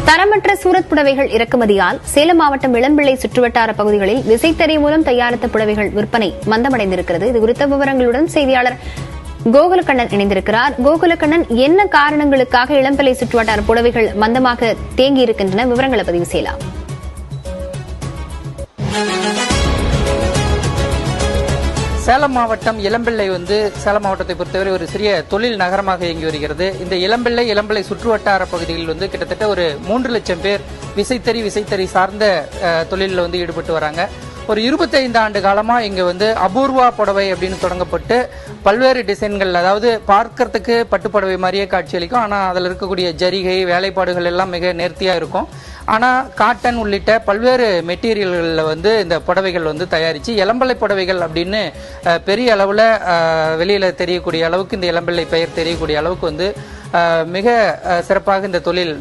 தரமற்ற சூரத் புடவைகள் இறக்குமதியால் சேலம் மாவட்டம் இளம்பிள்ளை சுற்றுவட்டார பகுதிகளில் விசைத்தறி மூலம் தயாரித்த புடவைகள் விற்பனை மந்தமடைந்திருக்கிறது. இதுகுறித்த விவரங்களுடன் செய்தியாளர் கோகுலக்கண்ணன் இணைந்திருக்கிறார். கோகுலக்கண்ணன், என்ன காரணங்களுக்காக இளம்பிள்ளை சுற்றுவட்டார புடவைகள் மந்தமாக தேங்கியிருக்கின்றன? விவரங்களை பதிவு செய்யலாம். சேலம் மாவட்டம் இளம்பிள்ளை சேலம் மாவட்டத்தை பொறுத்தவரை ஒரு சிறிய தொழில் நகரமாக இயங்கி வருகிறது. இந்த இளம்பிள்ளை சுற்றுவட்டார பகுதிகளில் கிட்டத்தட்ட ஒரு 3 லட்சம் பேர் விசைத்தறி சார்ந்த தொழிலில் ஈடுபட்டு வராங்க. ஒரு 25 ஆண்டு காலமா இங்க அபூர்வா புடவை அப்படின்னு தொடங்கப்பட்டு பல்வேறு டிசைன்கள், அதாவது பார்க்கறதுக்கு பட்டுப்புடவை மாதிரியே காட்சியளிக்கும். ஆனா அதுல இருக்கக்கூடிய ஜரிகை வேலைப்பாடுகள் எல்லாம் மிக நேர்த்தியா இருக்கும். ஆனா காட்டன் உள்ளிட்ட பல்வேறு மெட்டீரியல்கள்ல இந்த புடவைகள் தயாரிச்சு இளம்பிள்ளை புடவைகள் அப்படின்னு பெரிய அளவுல வெளியில தெரியக்கூடிய அளவுக்கு இந்த இளம்பிள்ளை பெயர் தெரியக்கூடிய அளவுக்கு மிக சிறப்பாக இந்த தொழில்